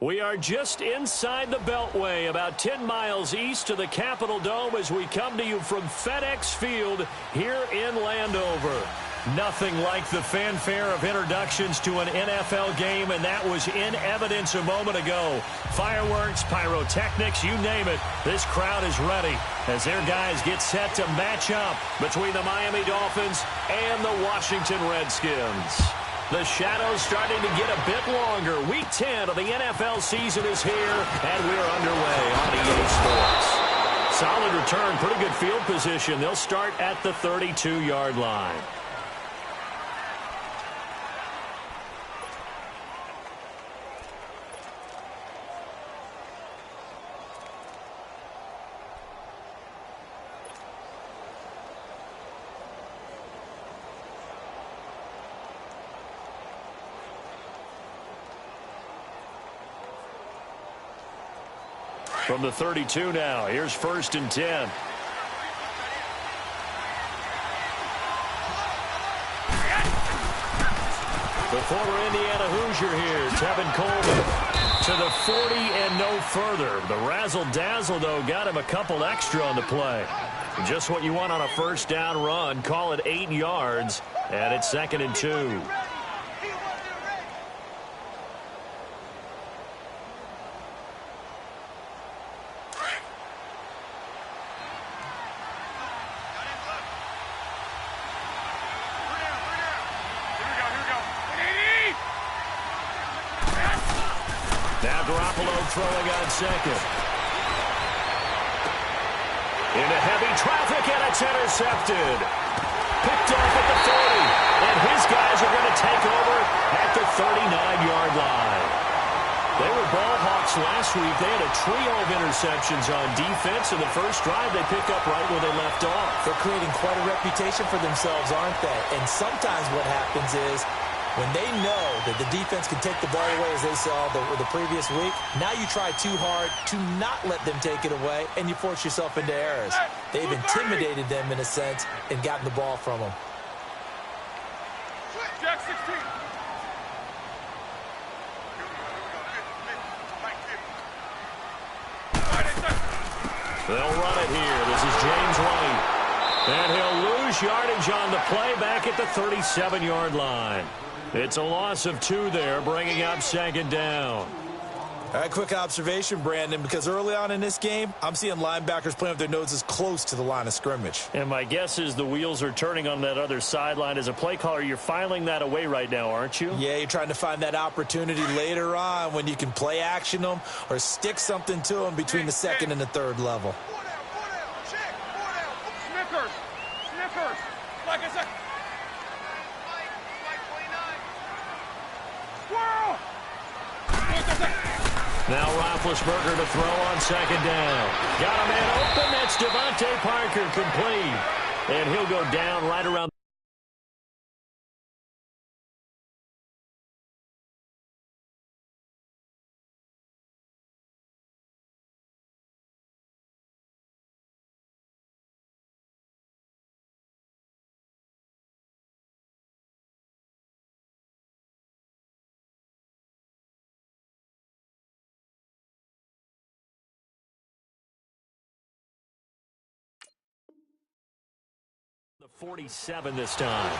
We are just inside the Beltway, about 10 miles east of the Capitol Dome as we come to you from FedEx Field here in Landover. Nothing like the fanfare of introductions to an NFL game, and that was in evidence a moment ago. Fireworks, pyrotechnics, you name it. This crowd is ready as their guys get set to match up between the Miami Dolphins and the Washington Redskins. The shadow's starting to get a bit longer. Week 10 of the NFL season is here, and we're underway on EA Sports. Solid return, pretty good field position. They'll start at the 32-yard line. From the 32 now, here's 1st and 10. The former Indiana Hoosier here, Tevin Coleman, to the 40 and no further. The razzle-dazzle, though, got him a couple extra on the play. Just what you want on a first down run. Call it 8 yards, and it's 2nd and 2. Throwing on second. Into heavy traffic, and it's intercepted. Picked off at the 40, and his guys are going to take over at the 39-yard line. They were ball hawks last week. They had a trio of interceptions on defense, and the first drive they pick up right where they left off. They're creating quite a reputation for themselves, aren't they? And sometimes what happens is, when they know that the defense can take the ball away as they saw the previous week, now you try too hard to not let them take it away, and you force yourself into errors. They've intimidated them in a sense and gotten the ball from them. Jack 16. They'll run it here. This is James White. And he'll lose yardage on the play back at the 37-yard line. It's a loss of 2 there, bringing up 2nd down. All right, quick observation, Brandon, because early on in this game, I'm seeing linebackers playing with their noses close to the line of scrimmage. And my guess is the wheels are turning on that other sideline. As a play caller, you're filing that away right now, aren't you? Yeah, you're trying to find that opportunity later on when you can play action them or stick something to them between the 2nd and the 3rd level. Snickers. Like I said. Now Roethlisberger to throw on 2nd down. Got a man open. That's Devontae Parker, complete. And he'll go down right around. The 47 this time.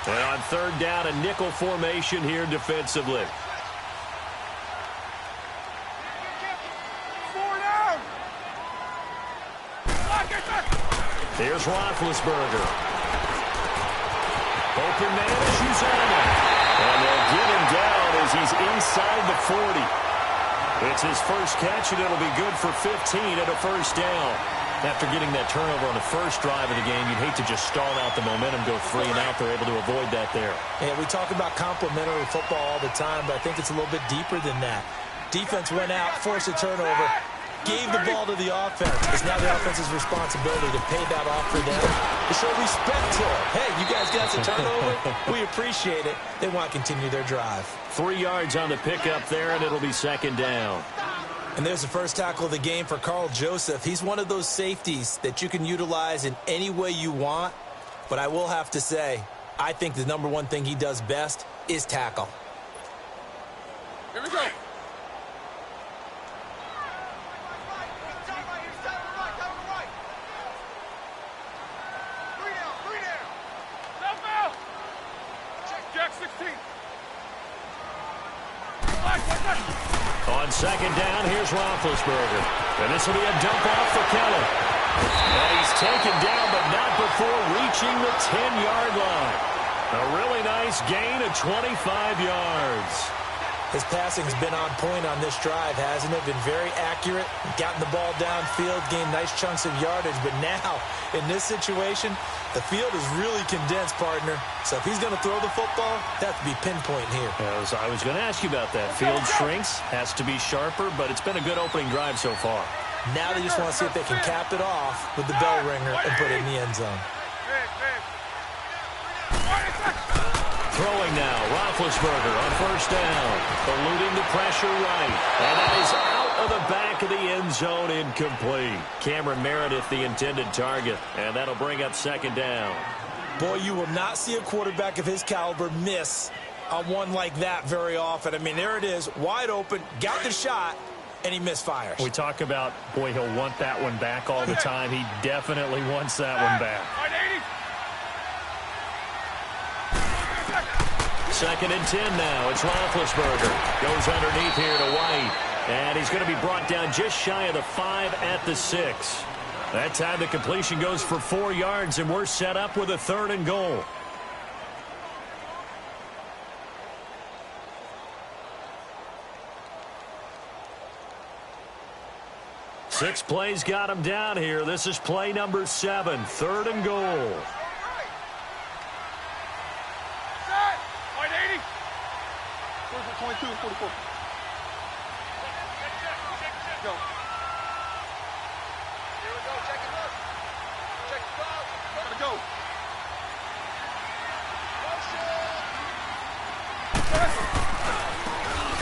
And on 3rd down, a nickel formation here defensively. Here's Roethlisberger. Open man is Uzomah. And they'll get him down as he's inside the 40. It's his first catch, and it'll be good for 15 at a 1st down. After getting that turnover on the first drive of the game, you'd hate to just stall out the momentum, go 3 and out. They're able to avoid that there. Yeah, we talk about complementary football all the time, but I think it's a little bit deeper than that. Defense went out, forced a turnover, gave the ball to the offense. It's now the offense's responsibility to pay that off for them, to show respect to it. Hey, you guys got a turnover? We appreciate it. They want to continue their drive. 3 yards on the pickup there, and it'll be second down. And there's the first tackle of the game for Carl Joseph. He's one of those safeties that you can utilize in any way you want. But I will have to say, I think the number one thing he does best is tackle. Here we go. Jack 16. On second down, here's Roethlisberger. And this will be a dump off for Keller. And he's taken down, but not before reaching the 10-yard line. A really nice gain of 25 yards. His passing's been on point on this drive, hasn't it? Been very accurate, gotten the ball downfield, gained nice chunks of yardage. But now, in this situation, the field is really condensed, partner. So if he's going to throw the football, that has to be pinpoint here. I was going to ask you about that. Field shrinks, has to be sharper, but it's been a good opening drive so far. Now they just want to see if they can cap it off with the bell ringer and put it in the end zone. Throwing now, Roethlisberger on first down, eluding the pressure right, and that is out of the back of the end zone, incomplete. Cameron Meredith, the intended target, and that'll bring up second down. Boy, you will not see a quarterback of his caliber miss on one like that very often. I mean, there it is, wide open, got the shot, and he misfires. We talk about, boy, he'll want that one back all the time. He definitely wants that one back. Second and 10 now. It's Roethlisberger. Goes underneath here to White. And he's going to be brought down just shy of the 5 at the 6. That time the completion goes for 4 yards, and we're set up with a 3rd and goal. Six plays got him down here. This is play number 7. 3rd and goal. Point 80. 22, 44. Go. Here we go. Check it up. Check it out. Gotta go.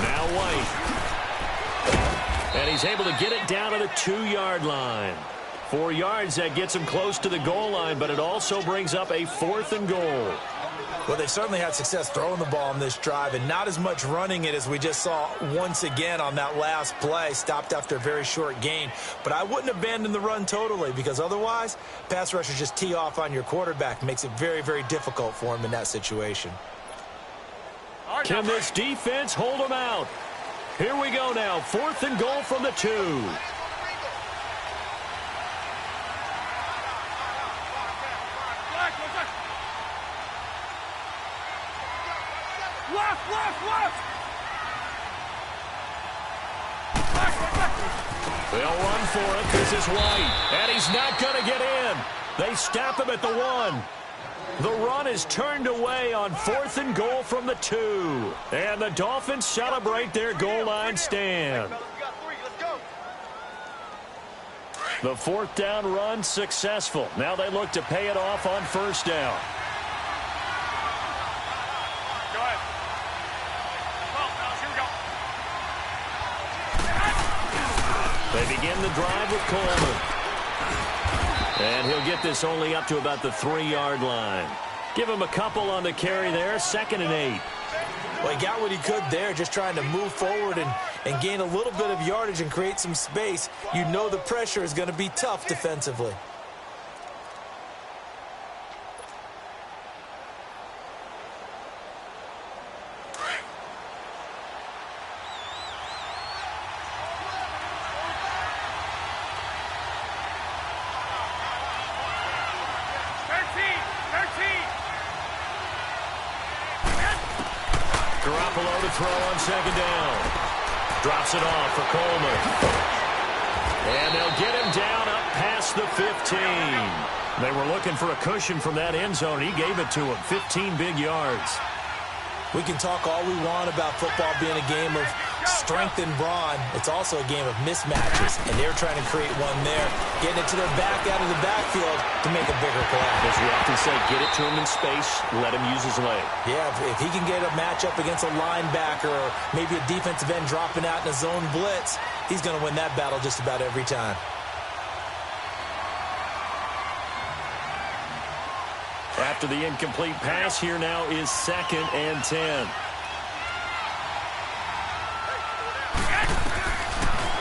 Now White. And he's able to get it down to the 2-yard line. 4 yards, that gets him close to the goal line, but it also brings up a 4th and goal. Well, they've certainly had success throwing the ball on this drive, and not as much running it as we just saw once again on that last play. Stopped after a very short gain. But I wouldn't abandon the run totally, because otherwise, pass rushers just tee off on your quarterback. Makes it very, very difficult for him in that situation. Can this defense hold him out? Here we go now. 4th and goal from the 2. Left. They'll run for it. This is White. And he's not going to get in. They stop him at the 1. The run is turned away on 4th and goal from the 2. And the Dolphins celebrate their goal line stand. The 4th down run successful. Now they look to pay it off on first down. Go ahead. Here we go. They begin the drive with Coleman. And he'll get this only up to about the 3-yard line. Give him a couple on the carry there. 2nd and 8. Well, he got what he could there, just trying to move forward and gain a little bit of yardage and create some space. You know the pressure is going to be tough defensively. Garoppolo to throw on 2nd down. Drops it off for Coleman. And they'll get him down up past the 15. They were looking for a cushion from that end zone. He gave it to him. 15 big yards. We can talk all we want about football being a game of strength and brawn. It's also a game of mismatches, and they're trying to create one there, getting it to their back out of the backfield to make a bigger play. As we often say, get it to him in space, let him use his leg. Yeah, if he can get a matchup against a linebacker or maybe a defensive end dropping out in a zone blitz, he's going to win that battle just about every time. After the incomplete pass, here now is 2nd and 10.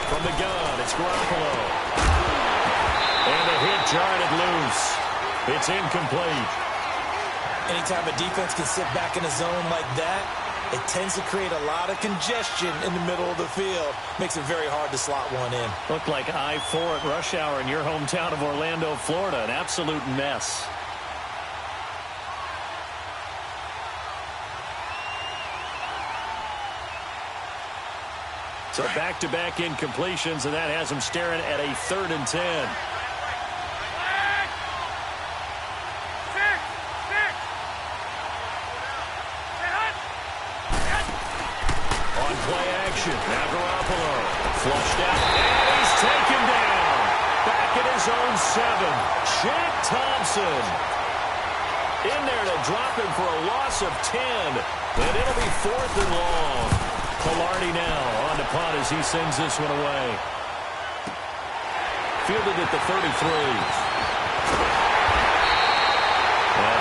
From the gun, it's Garoppolo. And the hit jarred it loose. It's incomplete. Anytime a defense can sit back in a zone like that, it tends to create a lot of congestion in the middle of the field. Makes it very hard to slot one in. Looked like I-4 at rush hour in your hometown of Orlando, Florida. An absolute mess. So back-to-back incompletions, and that has them staring at a 3rd and 10. On play action, now Garoppolo. Flushed out, and he's taken down. Back at his own 7. Jack Thompson in there to drop him for a loss of 10. And it'll be 4th and long. Pilardi now on to punt as he sends this one away. Fielded at the 33.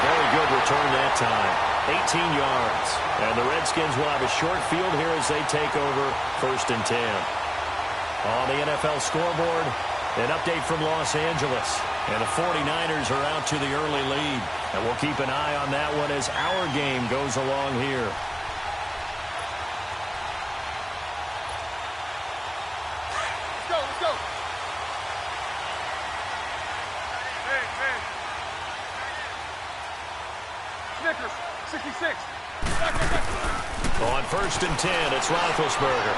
Very good return that time. 18 yards. And the Redskins will have a short field here as they take over 1st and 10. On the NFL scoreboard, an update from Los Angeles. And the 49ers are out to the early lead. And we'll keep an eye on that one as our game goes along here. Snickers, 66. On 1st and 10, it's Roethlisberger.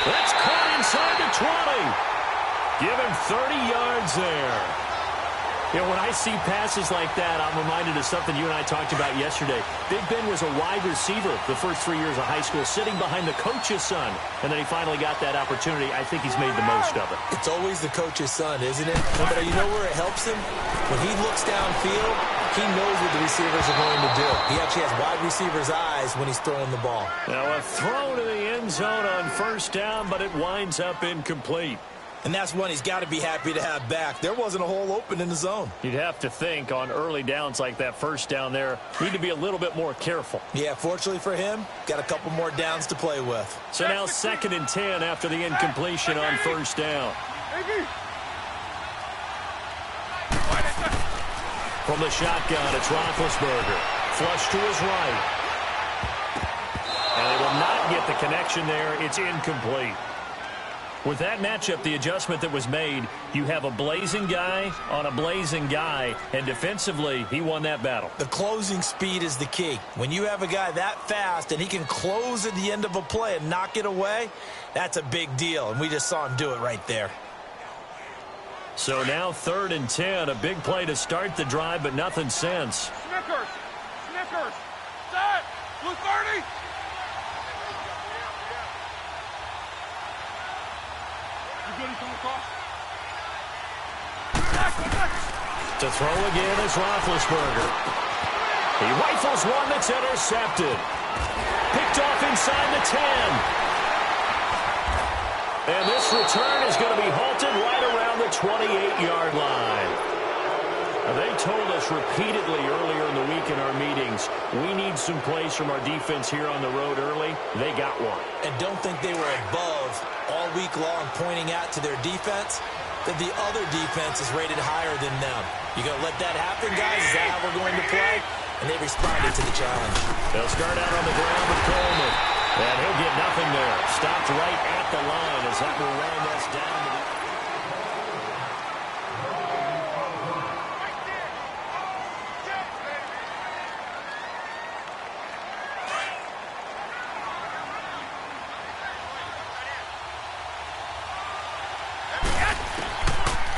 That's caught inside the 20. Give him 30 yards there. You know, when I see passes like that, I'm reminded of something you and I talked about yesterday. Big Ben was a wide receiver the first 3 years of high school, sitting behind the coach's son. And then he finally got that opportunity. I think he's made the most of it. It's always the coach's son, isn't it? But you know where it helps him? When he looks downfield, he knows what the receivers are going to do. He actually has wide receivers' eyes when he's throwing the ball. Now a throw to the end zone on 1st down, but it winds up incomplete. And that's one he's got to be happy to have back. There wasn't a hole open in the zone. You'd have to think on early downs like that 1st down there, need to be a little bit more careful. Yeah, fortunately for him, got a couple more downs to play with. So now 2nd and 10 after the incompletion on 1st down. From the shotgun, it's Roethlisberger. Flush to his right. And they will not get the connection there. It's incomplete. With that matchup, the adjustment that was made, you have a blazing guy on a blazing guy, and defensively, he won that battle. The closing speed is the key. When you have a guy that fast and he can close at the end of a play and knock it away, that's a big deal, and we just saw him do it right there. So now 3rd and 10, a big play to start the drive, but nothing since. Snickers, Snickers, set, blue 30. To throw again is Roethlisberger. He rifles one that's intercepted. Picked off inside the 10. And this return is going to be halted right around the 28-yard line. Now, they told us repeatedly earlier in the week in our meetings, we need some plays from our defense here on the road early. They got one. And don't think they were above all week long pointing out to their defense that the other defense is rated higher than them. You going to let that happen, guys? Is that how we're going to play? And they responded to the challenge. They'll start out on the ground with Coleman. And he'll get nothing there. Stopped right at the line as that will wind us down to the...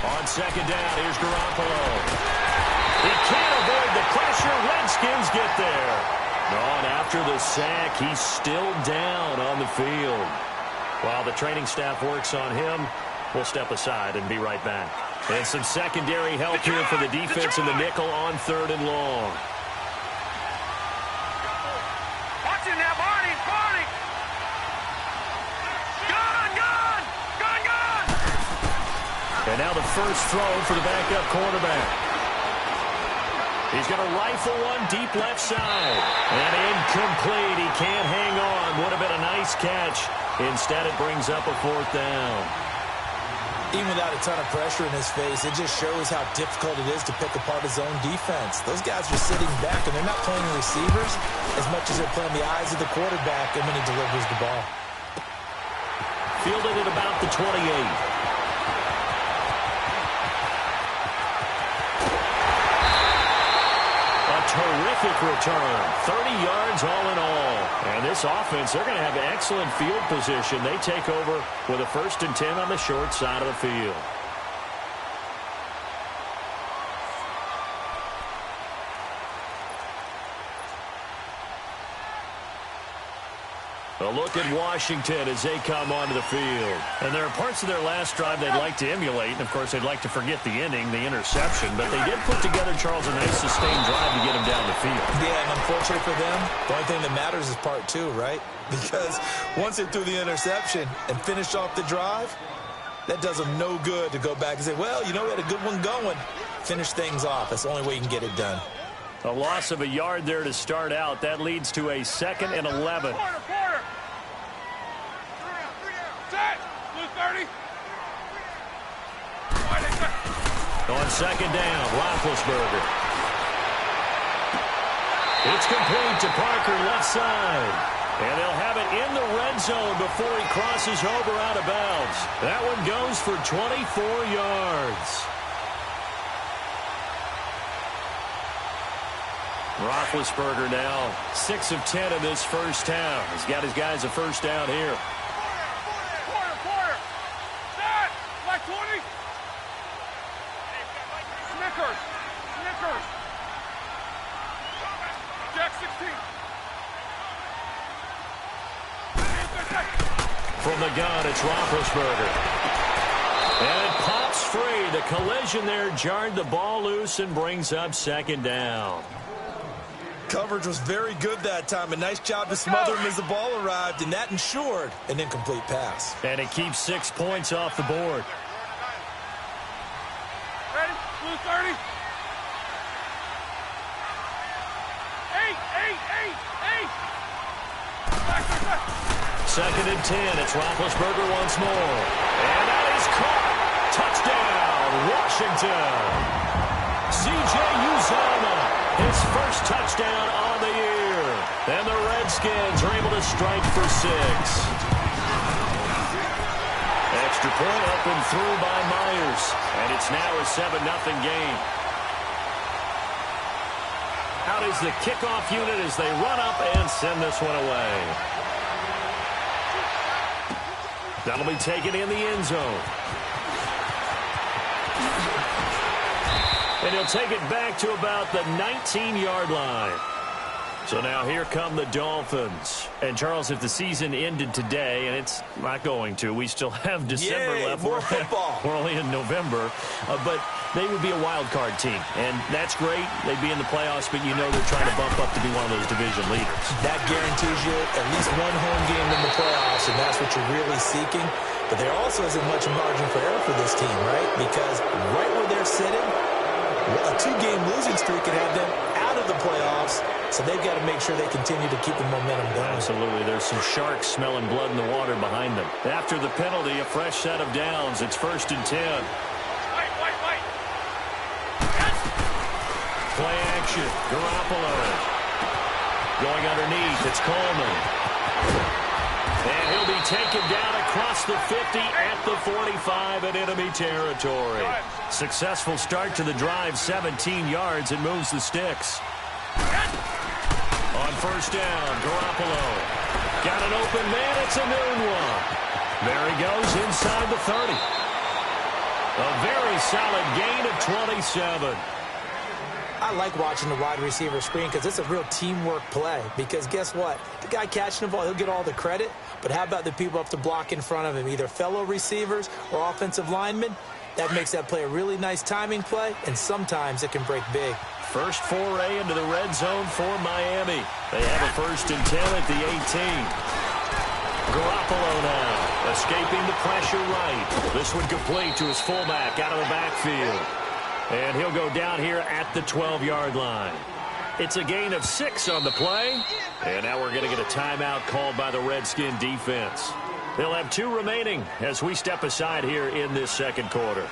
On 2nd down, here's Garoppolo. He can't avoid the pressure. Redskins get there. And after the sack, he's still down on the field. While the training staff works on him, we'll step aside and be right back. And some secondary help here for the defense in the nickel on 3rd and long. Watch it now, Barney! Barney! Gone! And now the first throw for the backup quarterback. He's going to rifle one deep left side. And incomplete. He can't hang on. Would have been a nice catch. Instead, it brings up a 4th down. Even without a ton of pressure in his face, it just shows how difficult it is to pick apart his own defense. Those guys are sitting back, and they're not playing receivers as much as they're playing the eyes of the quarterback and when he delivers the ball. Fielded at about the 28. Terrific return. 30 yards all in all. And this offense, they're going to have excellent field position. They take over with a 1st and 10 on the short side of the field. A look at Washington as they come onto the field. And there are parts of their last drive they'd like to emulate. And, of course, they'd like to forget the inning, the interception. But they did put together, Charles, a nice sustained drive to get them down the field. Yeah, and unfortunately for them, the only thing that matters is part 2, right? Because once they threw the interception and finished off the drive, that does them no good to go back and say, well, you know, we had a good one going. Finish things off. That's the only way you can get it done. A loss of a yard there to start out. That leads to a 2nd and 11. On 2nd down, Roethlisberger. It's complete to Parker left side. And they'll have it in the red zone before he crosses over out of bounds. That one goes for 24 yards. Roethlisberger now 6 of 10 in this first half. He's got his guys a 1st down here. Quarter. Set! Like 20. Snickers. Jack 16. From the gun, it's Roethlisberger. And it pops free. The collision there jarred the ball loose and brings up 2nd down. Coverage was very good that time. A nice job to smother him as the ball arrived, and that ensured an incomplete pass. And it keeps 6 points off the board. Ready? Blue 30. 2nd and 10. It's Roethlisberger once more. And that is caught. Touchdown, Washington. C.J. Uzomah, his first touchdown on the year. And the Redskins are able to strike for 6. Extra point up and through by Myers. And it's now a 7-0 game. Out is the kickoff unit as they run up and send this one away. That'll be taken in the end zone. And he'll take it back to about the 19-yard line. So now here come the Dolphins. And, Charles, if the season ended today, and it's not going to, we still have December left. More football. We're only in November. But they would be a wild card team. And that's great. They'd be in the playoffs, but you know they're trying to bump up to be one of those division leaders. That guarantees you at least one home game in the playoffs, and that's what you're really seeking. But there also isn't much margin for error for this team, right? Because right where they're sitting, a 2-game losing streak could have them out of the playoffs. So they've got to make sure they continue to keep the momentum going. Absolutely. There's some sharks smelling blood in the water behind them. After the penalty, a fresh set of downs. It's 1st and 10. Wait. Play action. Garoppolo. Going underneath. It's Coleman. And he'll be taken down across the 50 at the 45 in enemy territory. Successful start to the drive, 17 yards, and moves the sticks. On 1st down, Garoppolo. Got an open man. It's a noon one. There he goes inside the 30. A very solid gain of 27. I I like watching the wide receiver screen because it's a real teamwork play. Because guess what? The guy catching the ball, he'll get all the credit. But how about the people up to block in front of him, either fellow receivers or offensive linemen? That makes that play a really nice timing play, and sometimes it can break big. First foray into the red zone for Miami. They have a 1st and 10 at the 18. Garoppolo now, escaping the pressure right. This one complete to his fullback out of the backfield. And he'll go down here at the 12-yard line. It's a gain of 6 on the play. And now we're going to get a timeout called by the Redskin defense. They'll have 2 remaining as we step aside here in this second quarter.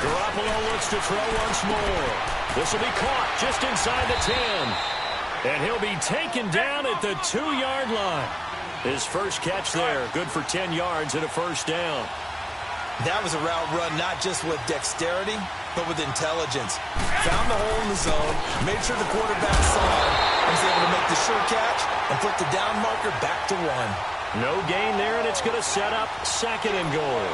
Garoppolo looks to throw once more. This will be caught just inside the 10. And he'll be taken down at the 2-yard line. His first catch there, good for 10 yards and a 1st down. That was a route run not just with dexterity, but with intelligence. Found the hole in the zone, made sure the quarterback saw him, and was able to make the sure catch and flip the down marker back to 1. No gain there, and it's going to set up 2nd and goal.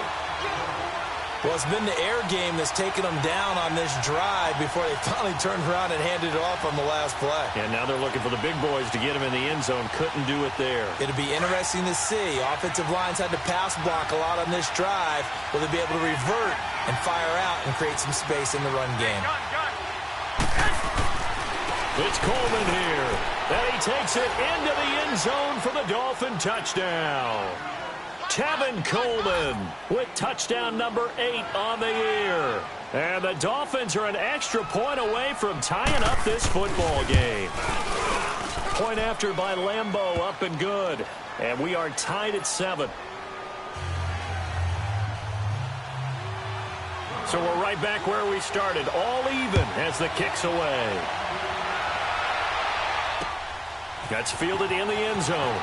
Well, it's been the air game that's taken them down on this drive before they finally turned around and handed it off on the last play. And now they're looking for the big boys to get him in the end zone. Couldn't do it there. It'll be interesting to see. Offensive lines had to pass block a lot on this drive. Will they be able to revert and fire out and create some space in the run game? It's Coleman here. And he takes it into the end zone for the Dolphin touchdown. Tevin Coleman with touchdown number 8 on the year. And the Dolphins are an extra point away from tying up this football game. Point after by Lambeau, up and good. And we are tied at 7. So we're right back where we started, all even as the kick's away. That's fielded in the end zone.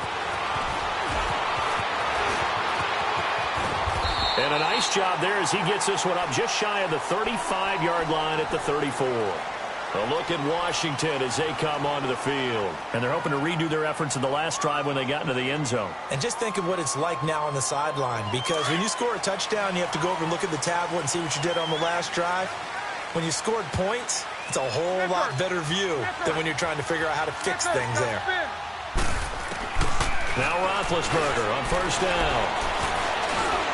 And a nice job there as he gets this one up just shy of the 35-yard line at the 34. A look at Washington as they come onto the field. And they're hoping to redo their efforts in the last drive when they got into the end zone. And just think of what it's like now on the sideline. Because when you score a touchdown, you have to go over and look at the tablet and see what you did on the last drive. When you scored points, it's a whole lot better view than when you're trying to figure out how to fix things there. Now Roethlisberger on 1st down.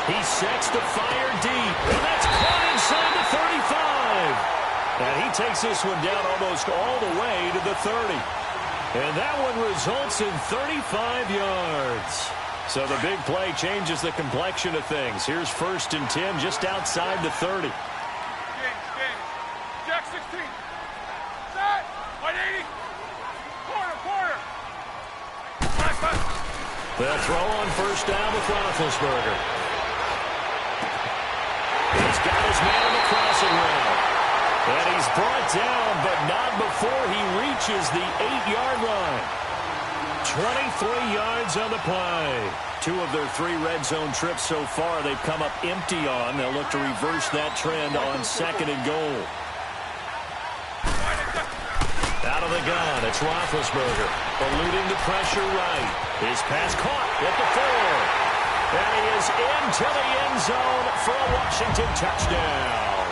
He sets to fire deep, and that's caught inside the 35. And he takes this one down almost all the way to the 30. And that one results in 35 yards. So the big play changes the complexion of things. Here's 1st and 10 just outside the 30. Jack 16. Set. 180. Corner. They'll throw on 1st down with Roethlisberger. He's got his man on the crossing route. And he's brought down, but not before he reaches the 8-yard line. 23 yards on the play. 2 of their 3 red zone trips so far they've come up empty on. They'll look to reverse that trend on 2nd and goal. Out of the gun, it's Roethlisberger. Eluding the pressure right. His pass caught at the 4. And he is into the end zone for a Washington touchdown.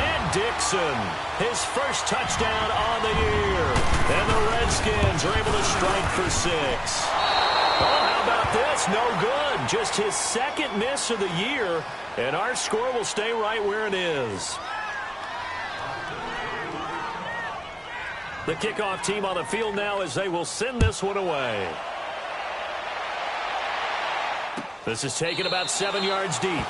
And Dixon, his first touchdown on the year. And the Redskins are able to strike for 6. Oh, how about this? No good. Just his 2nd miss of the year. And our score will stay right where it is. The kickoff team on the field now as they will send this one away. This is taken about 7 yards deep.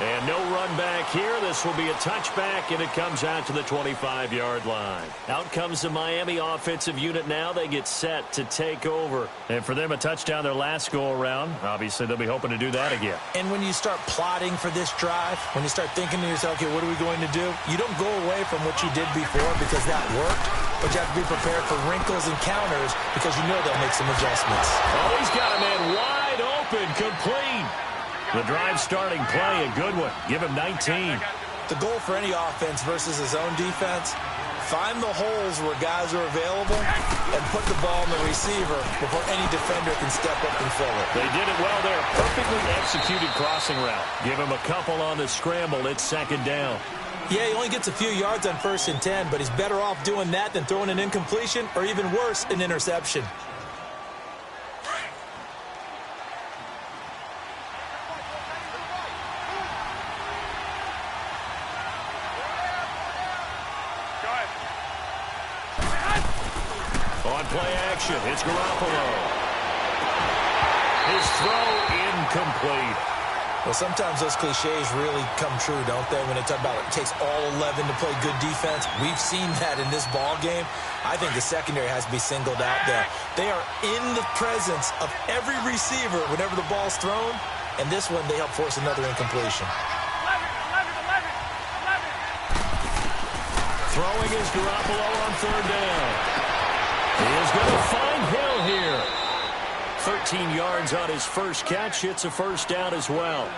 And no run back here. This will be a touchback, and it comes out to the 25-yard line. Out comes the Miami offensive unit now. They get set to take over. And for them, a touchdown their last go-around. Obviously, they'll be hoping to do that again. And when you start plotting for this drive, when you start thinking to yourself, okay, what are we going to do? You don't go away from what you did before because that worked. But you have to be prepared for wrinkles and counters because you know they'll make some adjustments. Oh, he's got a man wide open, complete. The drive starting play, a good one. Give him 19. The goal for any offense versus his own defense, Find the holes where guys are available and put the ball in the receiver before any defender can step up and fill it. They did it well there. Perfectly executed crossing route. Give him a couple on the scramble. It's second down. Yeah, he only gets a few yards on 1st and 10, but he's better off doing that than throwing an incompletion or even worse, an interception. On play action, it's Garoppolo. His throw incomplete. Well, sometimes those cliches really come true, don't they, when they talk about it takes all 11 to play good defense. We've seen that in this ball game. I think the secondary has to be singled out there. They are in the presence of every receiver whenever the ball's thrown, and this one they help force another incompletion. Throwing is Garoppolo on 3rd down. He is going to find Hill here. 13 yards on his first catch. It's a first down as well.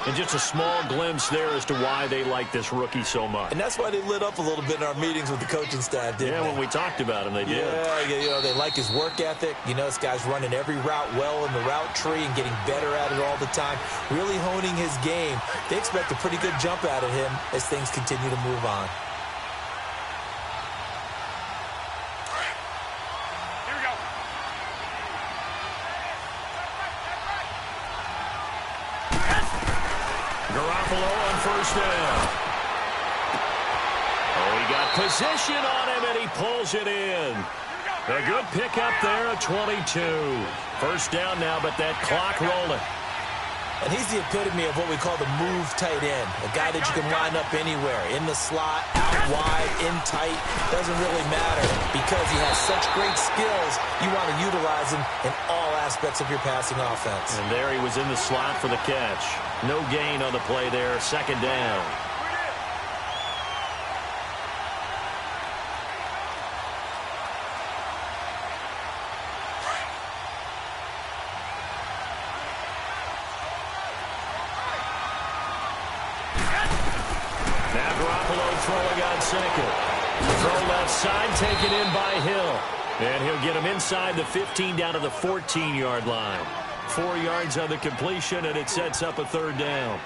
And just a small glimpse there as to why they like this rookie so much. And that's why they lit up a little bit in our meetings with the coaching staff, didn't they? Yeah, when we talked about him, they did. Yeah, you know, they like his work ethic. You know, this guy's running every route well in the route tree and getting better at it all the time, really honing his game. They expect a pretty good jump out of him as things continue to move on. Garoppolo on 1st down. Oh, he got position on him, and he pulls it in. A good pickup there at 22. 1st down now, but that clock rolling. And he's the epitome of what we call the move tight end, a guy that you can line up anywhere, in the slot, out wide, in tight, doesn't really matter because he has such great skills. You want to utilize him in all aspects of your passing offense. And there he was in the slot for the catch. No gain on the play there, 2nd down. Now Garoppolo throwing on 2nd. Throw left side, taken in by Hill. And he'll get him inside the 15 down to the 14-yard line. 4 yards on the completion, and it sets up a 3rd down.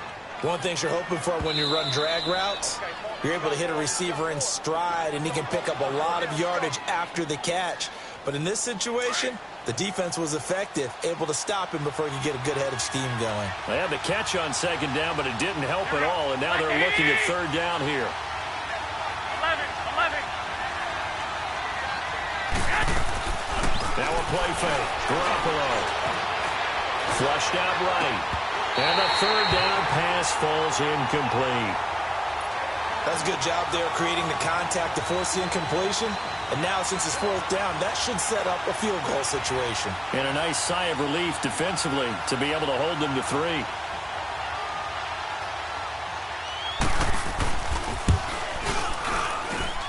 One thing you're hoping for when you run drag routes, you're able to hit a receiver in stride, and he can pick up a lot of yardage after the catch. But in this situation, the defense was effective, able to stop him before he could get a good head of steam going. They had the catch on 2nd down, but it didn't help at all, and now they're looking at 3rd down here. 11. Now a play fake. Garoppolo. Flushed out right. And the 3rd down pass falls incomplete. That's a good job there creating the contact to force the incompletion. And now, since it's 4th down, that should set up a field goal situation. And a nice sigh of relief defensively to be able to hold them to 3.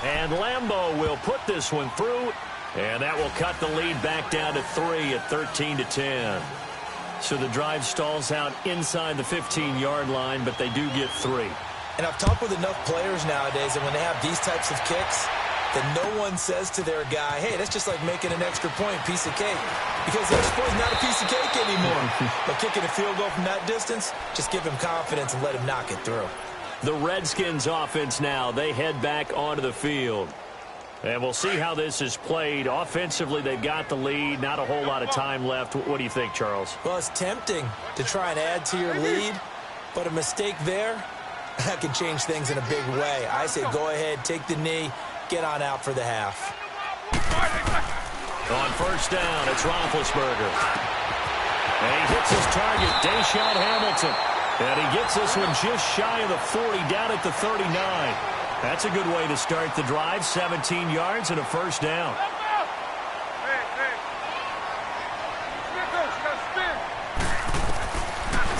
And Lambeau will put this one through. And that will cut the lead back down to 3 at 13-10. So the drive stalls out inside the 15-yard line, but they do get 3. And I've talked with enough players nowadays that when they have these types of kicks, that no one says to their guy, hey, that's just like making an extra point, piece of cake. Because the extra point is not a piece of cake anymore. But kicking a field goal from that distance, just give him confidence and let him knock it through. The Redskins offense now, they head back onto the field. And we'll see how this is played. Offensively, they've got the lead. Not a whole lot of time left. What do you think, Charles? Well, it's tempting to try and add to your lead, but a mistake there, that can change things in a big way. I say go ahead, take the knee, get on out for the half. On 1st down, it's Roethlisberger. And he hits his target, Deshaun Hamilton. And he gets this one just shy of the 40, down at the 39. That's a good way to start the drive. 17 yards and a 1st down.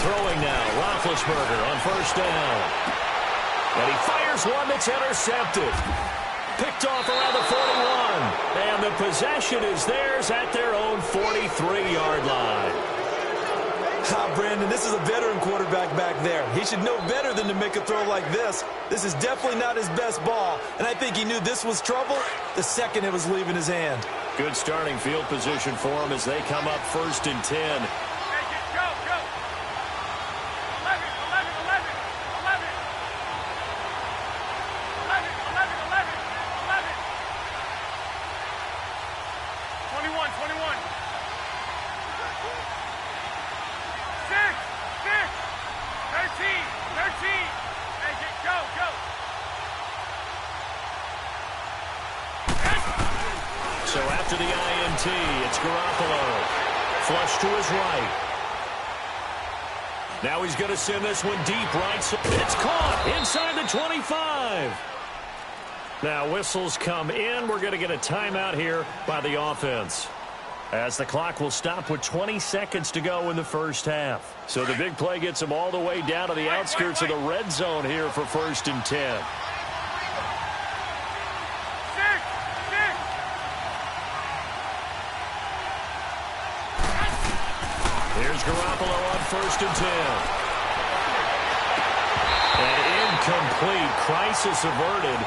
Throwing now, Roethlisberger on 1st down. And he fires one that's intercepted. Picked off around the 41. And the possession is theirs at their own 43-yard line. Brandon, this is a veteran quarterback back there. He should know better than to make a throw like this. This is definitely not his best ball, and I think he knew this was trouble the second it was leaving his hand. Good starting field position for him as they come up 1st and 10. Go. 11. 21. 6. 13. Make it go. So after the INT, it's Garoppolo. Flush to his right. Now he's going to send this one deep right. It's caught inside the 25. Now whistles come in. We're going to get a timeout here by the offense, as the clock will stop with 20 seconds to go in the first half. So the big play gets them all the way down to the outskirts of the red zone here for 1st and 10. Here's Garoppolo on 1st and 10. An incomplete, crisis averted.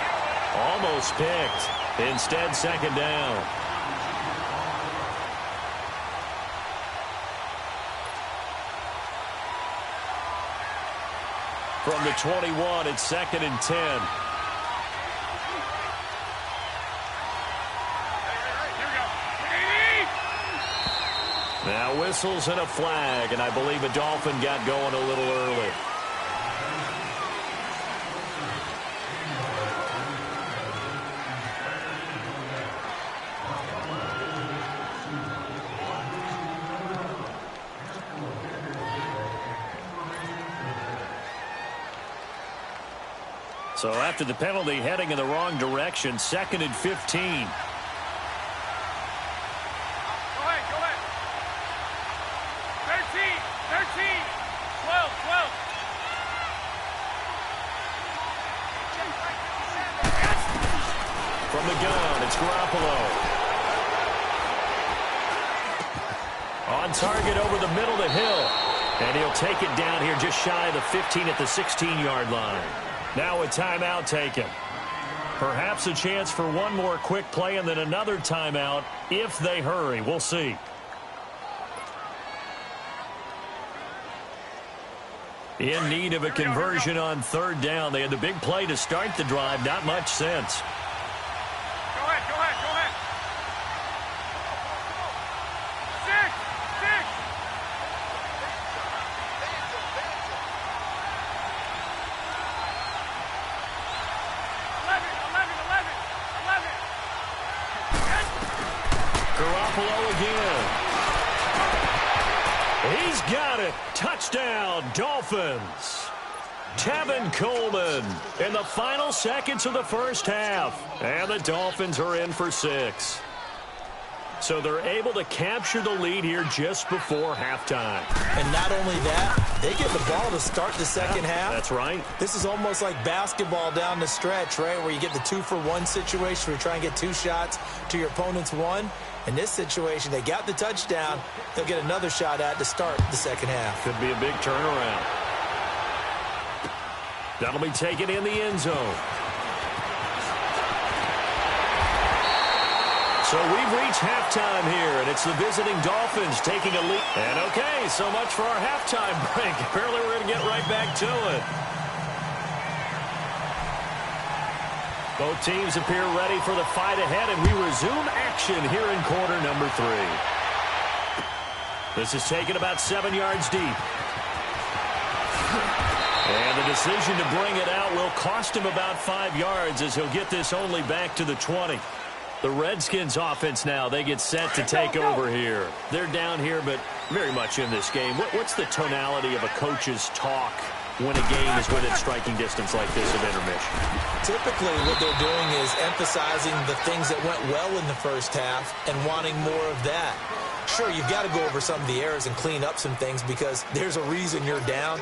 Almost picked. Instead, 2nd down. From the 21, it's 2nd and 10. Now whistles and a flag, and I believe a Dolphin got going a little early. So after the penalty, heading in the wrong direction, 2nd and 15. From the gun, it's Garoppolo. On target over the middle to Hill. And he'll take it down here just shy of the 15 at the 16-yard line. Now a timeout taken. Perhaps a chance for one more quick play and then another timeout if they hurry. We'll see. In need of a conversion on 3rd down. They had the big play to start the drive. Not much sense. Go ahead. 6. Garoppolo again. He's got it. Touchdown, Dolphins. Tevin Coleman in the final seconds of the first half. And the Dolphins are in for 6. So they're able to capture the lead here just before halftime. And not only that, they get the ball to start the second half. That's right. This is almost like basketball down the stretch, right, where you get the 2-for-1 situation where you try and get 2 shots to your opponent's 1. In this situation, they got the touchdown. They'll get another shot at to start the second half. Could be a big turnaround. That'll be taken in the end zone. So we've reached halftime here, and it's the visiting Dolphins taking a lead. And okay, so much for our halftime break. Apparently we're going to get right back to it. Both teams appear ready for the fight ahead, and we resume action here in quarter number 3. This is taken about 7 yards deep. And the decision to bring it out will cost him about 5 yards as he'll get this only back to the 20. The Redskins offense now, they get set to take over here. They're down here, but very much in this game. What's the tonality of a coach's talk when a game is within striking distance like this of intermission? Typically, what they're doing is emphasizing the things that went well in the first half and wanting more of that. Sure, you've got to go over some of the errors and clean up some things because there's a reason you're down.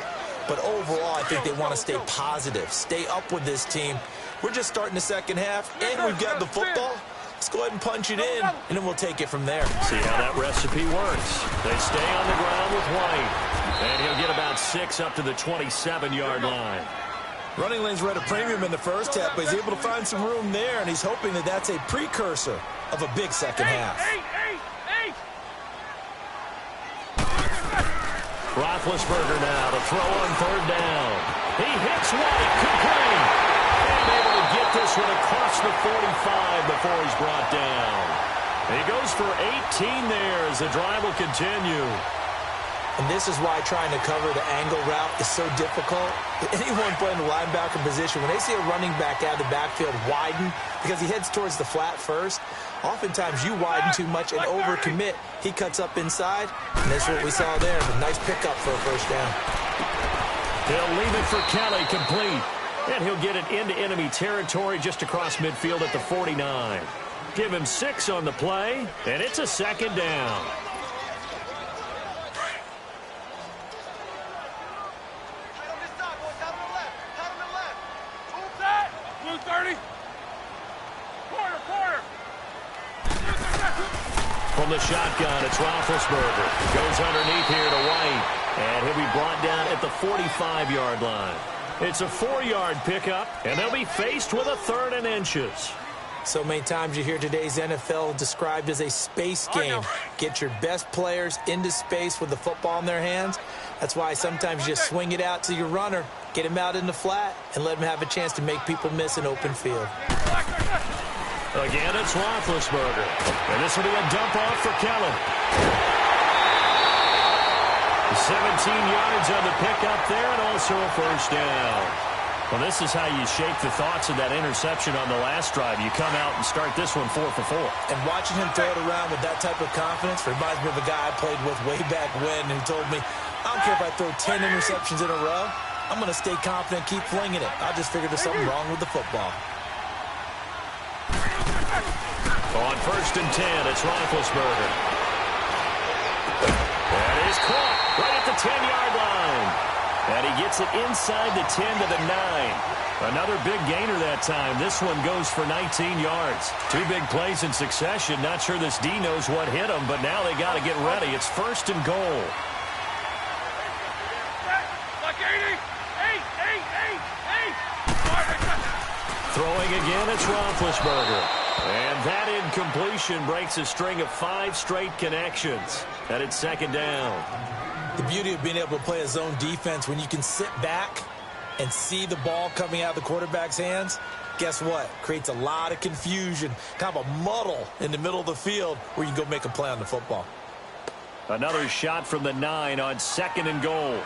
But overall, I think they want to stay positive, stay up with this team. We're just starting the second half, and we've got the football. Let's go ahead and punch it in, and then we'll take it from there. See how that recipe works. They stay on the ground with White. And he'll get about 6 up to the 27-yard line. Running lanes were at a premium in the first half, but he's able to find some room there, and he's hoping that that's a precursor of a big second half. Roethlisberger now to throw on third down. He hits White, complete. And able to get this one across the 45 before he's brought down. He goes for 18 there as the drive will continue. And this is why trying to cover the angle route is so difficult. Anyone playing the linebacker position, when they see a running back out of the backfield widen because he heads towards the flat first, oftentimes you widen too much and overcommit. He cuts up inside, and that's what we saw there. A nice pickup for a first down. He'll leave it for Kelly, complete. And he'll get it into enemy territory just across midfield at the 49. Give him 6 on the play, and it's a second down. From the shotgun, it's Roethlisberger. Goes underneath here to White. And he'll be brought down at the 45-yard line. It's a 4-yard pickup, and they'll be faced with a 3rd and inches. So many times you hear today's NFL described as a space game. Get your best players into space with the football in their hands. That's why sometimes you just swing it out to your runner, get him out in the flat, and let him have a chance to make people miss an open field. Again, it's Roethlisberger. And this will be a dump-off for Kelly. 17 yards on the pickup there, and also a first down. Well, this is how you shape the thoughts of that interception on the last drive. You come out and start this one 4 for 4. And watching him throw it around with that type of confidence reminds me of a guy I played with way back when who told me, I don't care if I throw 10 interceptions in a row. I'm going to stay confident, keep flinging it. I just figured there's something wrong with the football. On 1st and 10, it's Roethlisberger. And he's caught right at the 10-yard line. And he gets it inside the 10 to the 9. Another big gainer that time. This one goes for 19 yards. 2 big plays in succession. Not sure this D knows what hit him, but now they got to get ready. It's 1st and goal. Throwing again, it's Roethlisberger. And that incompletion breaks a string of 5 straight connections. And it's 2nd down. The beauty of being able to play a zone defense when you can sit back and see the ball coming out of the quarterback's hands, guess what? Creates a lot of confusion, kind of a muddle in the middle of the field where you can go make a play on the football. Another shot from the 9 on 2nd and goal.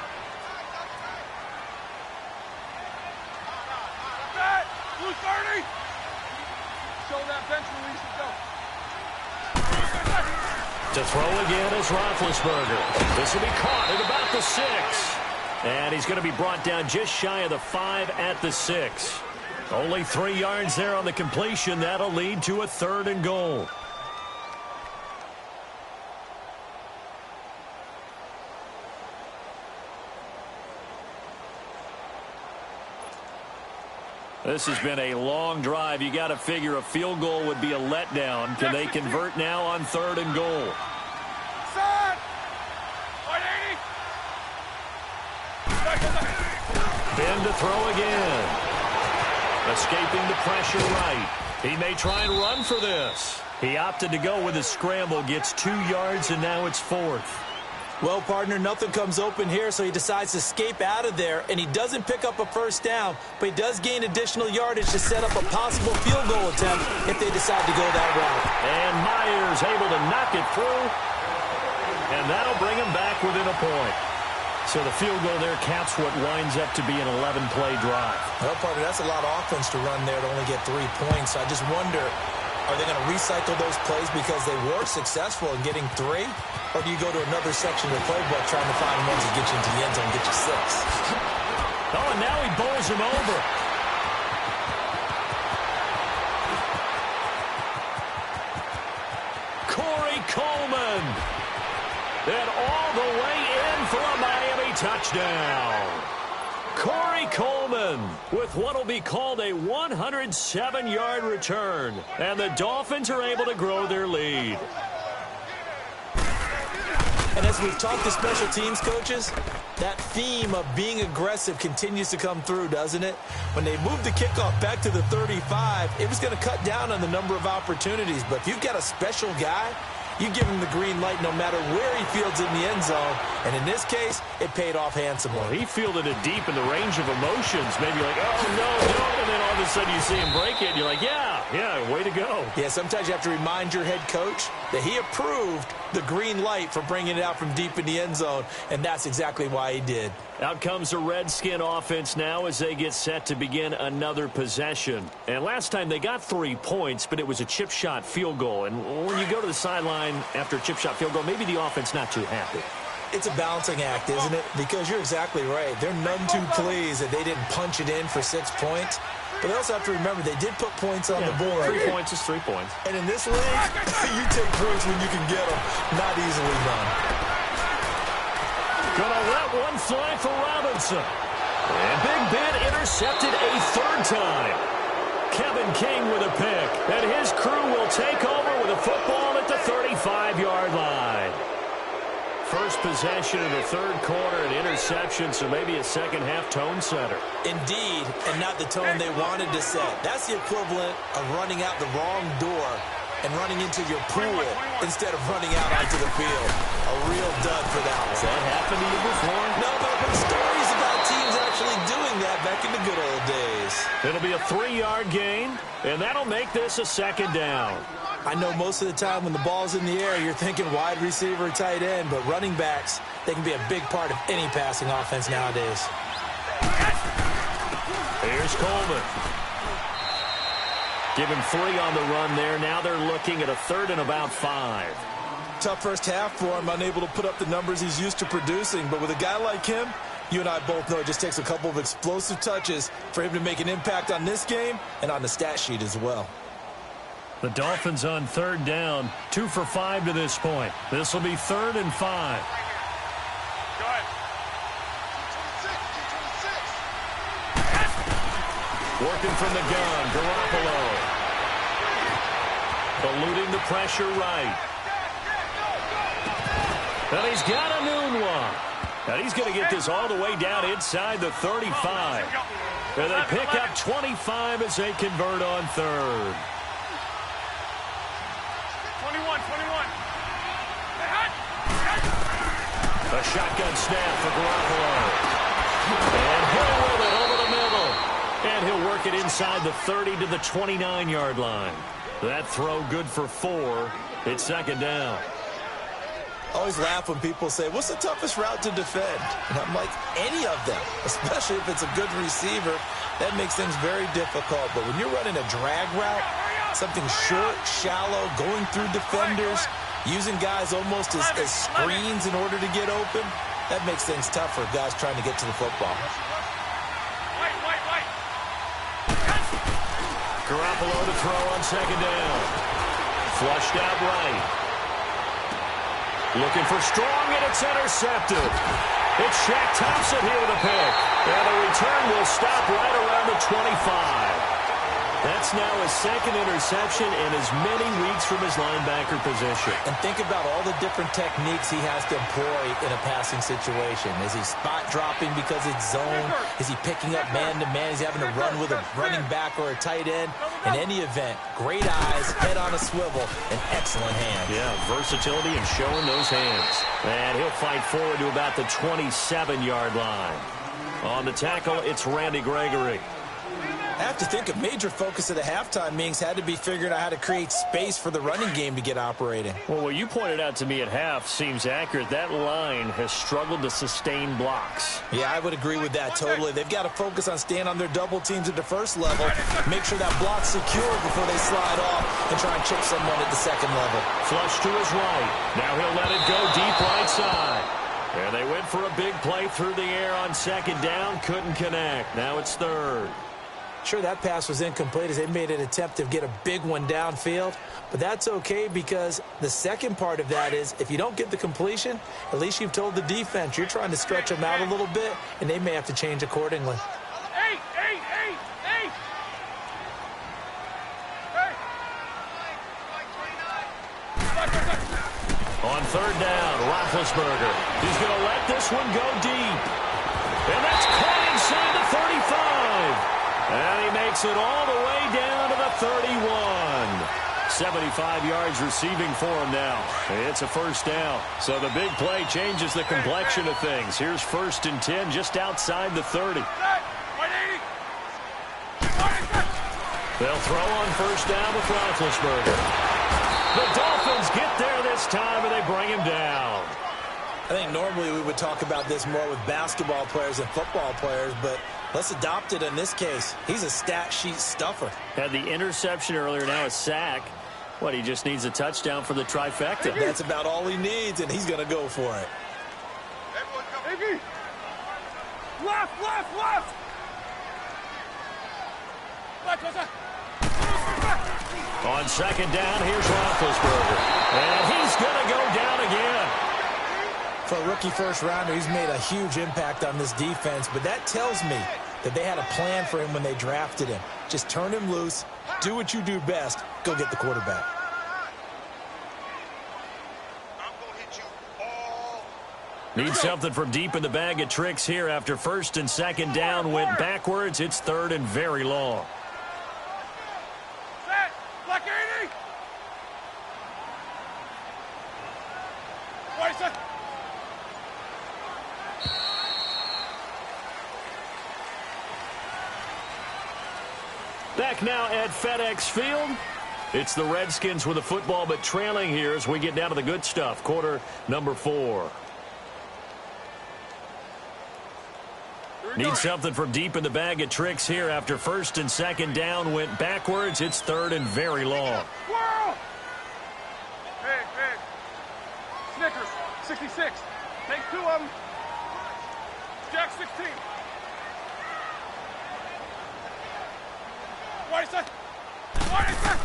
To throw again is Roethlisberger. This will be caught at about the 6. And he's going to be brought down just shy of the 5 at the 6. Only 3 yards there on the completion. That'll lead to a 3rd and goal. This has been a long drive. You got to figure a field goal would be a letdown. Can they convert now on 3rd and goal? Ben to throw again. Escaping the pressure right. He may try and run for this. He opted to go with a scramble. Gets 2 yards, and now it's 4th. Well, partner, nothing comes open here, so he decides to escape out of there, and he doesn't pick up a first down, but he does gain additional yardage to set up a possible field goal attempt if they decide to go that route. And Myers able to knock it through, and that'll bring him back within a point. So the field goal there caps what winds up to be an 11-play drive. Well, partner, that's a lot of offense to run there to only get 3 points. So I just wonder, are they going to recycle those plays because they were successful in getting 3? Or do you go to another section of the playbook trying to find ones that get you into the end zone and get you 6? Oh, and now he bowls him over. Corey Coleman. And all the way in for a Miami touchdown. Corey Coleman with what will be called a 107-yard return. And the Dolphins are able to grow their lead. And as we've talked to special teams coaches, that theme of being aggressive continues to come through, doesn't it? When they moved the kickoff back to the 35, it was going to cut down on the number of opportunities. But if you've got a special guy, you give him the green light no matter where he fields in the end zone. And in this case, it paid off handsomely. Well, he fielded it deep in the range of emotions. Maybe like, oh, no, no. And then all of a sudden you see him break it. And you're like, yeah, way to go. Yeah, sometimes you have to remind your head coach that he approved the green light for bringing it out from deep in the end zone. And that's exactly why he did. Out comes the Redskin offense now as they get set to begin another possession. And last time they got 3 points, but it was a chip shot field goal. And when you go to the sideline after a chip shot field goal, maybe the offense not too happy. It's a balancing act, isn't it? Because you're exactly right. They're none too pleased that they didn't punch it in for 6 points. But they also have to remember they did put points on the board. 3 points is 3 points. And in this league, you take points when you can get them. Not easily done. Gonna let one fly for Robinson. And Big Ben intercepted a 3rd time. Kevin King with a pick. And his crew will take over with a football at the 35-yard line. First possession in the 3rd quarter, an interception, so maybe a second-half tone setter. Indeed, and not the tone they wanted to set. That's the equivalent of running out the wrong door and running into your pool instead of running out onto the field. A real dud for that one. Has that happened to you before? No, but I've heard stories about teams actually doing that back in the good old days. It'll be a 3-yard gain, and that'll make this a 2nd down. I know most of the time when the ball's in the air, you're thinking wide receiver, tight end, but running backs, they can be a big part of any passing offense nowadays. Here's Coleman. Give him 3 on the run there. Now they're looking at a 3rd and about 5. Tough first half for him, unable to put up the numbers he's used to producing. But with a guy like him, you and I both know it just takes a couple of explosive touches for him to make an impact on this game and on the stat sheet as well. The Dolphins on 3rd down, 2 for 5 to this point. This will be 3rd and 5. Working from the gun, Garoppolo. Eluding the pressure right. And he's got a noon one. And he's going to get this all the way down inside the 35. And they pick up 25 as they convert on 3rd. 21. A shotgun snap for Garoppolo. And Hill with it over the middle. And he'll work it inside the 30 to the 29-yard line. That throw good for 4. It's 2nd down. I always laugh when people say, what's the toughest route to defend? And I'm like, any of them, especially if it's a good receiver. That makes things very difficult. But when you're running a drag route, something short, shallow, going through defenders, using guys almost as screens in order to get open, that makes things tough for guys trying to get to the football. Garoppolo to throw on 2nd down. Flushed out right. Looking for strong, and it's intercepted. It's Shaq Thompson here with a pick. And the return will stop right around the 25. That's now his 2nd interception in as many weeks from his linebacker position. And think about all the different techniques he has to employ in a passing situation. Is he spot dropping because it's zone? Is he picking up man-to-man? Is he having to run with a running back or a tight end? In any event, great eyes, head on a swivel, and excellent hands. Yeah, versatility and showing those hands. And he'll fight forward to about the 27-yard line. On the tackle, it's Randy Gregory. I have to think a major focus of the halftime meetings had to be figuring out how to create space for the running game to get operating. Well, what you pointed out to me at half seems accurate. That line has struggled to sustain blocks. Yeah, I would agree with that totally. They've got to focus on staying on their double teams at the first level, make sure that block's secure before they slide off and try and chip someone at the second level. Flush to his right. Now he'll let it go deep right side. And they went for a big play through the air on 2nd down. Couldn't connect. Now it's 3rd. Sure, that pass was incomplete as they made an attempt to get a big one downfield. But that's okay because the second part of that is if you don't get the completion, at least you've told the defense you're trying to stretch them out a little bit, and they may have to change accordingly. Hey! On third down, Roethlisberger. He's going to let this one go deep. And that's caught inside the 35. And he makes it all the way down to the 31. 75 yards receiving for him now. It's a first down. So the big play changes the complexion of things. Here's 1st and 10 just outside the 30. They'll throw on first down with Roethlisberger. The Dolphins get there this time, and they bring him down. I think normally we would talk about this more with basketball players and football players, but let's adopt it in this case. He's a stat sheet stuffer. Had the interception earlier, now a sack. What, he just needs a touchdown for the trifecta. That's about all he needs, and he's going to go for it. Left, left, left! On second down, here's Roethlisberger. And he's going to go down again. For a rookie first-rounder, he's made a huge impact on this defense, but that tells me that they had a plan for him when they drafted him. Just turn him loose, do what you do best, go get the quarterback. Need something from deep in the bag of tricks here after 1st and 2nd down went backwards. It's 3rd and very long. Set! Black 80! Wait a second. Back now at FedEx Field. It's the Redskins with the football, but trailing here as we get down to the good stuff. Quarter number 4. Need something from deep in the bag of tricks here after 1st and 2nd down went backwards. It's 3rd and very long. Whirl! Big, big. Snickers, 66. Take 2 of them. Jack 16. Wait a second. Wait a second.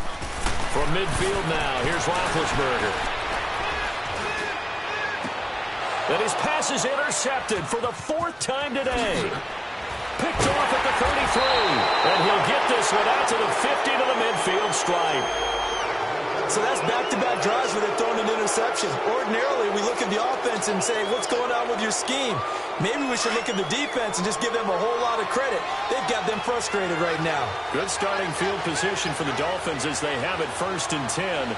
From midfield now, here's Roethlisberger. And his pass is intercepted for the 4th time today. Picked off at the 33. And he'll get this one out to the 50 to the midfield stripe. So that's back-to-back drives where they've thrown an interception. Ordinarily, we look at the offense and say, what's going on with your scheme? Maybe we should look at the defense and just give them a whole lot of credit. They've got them frustrated right now. Good starting field position for the Dolphins as they have it 1st and 10.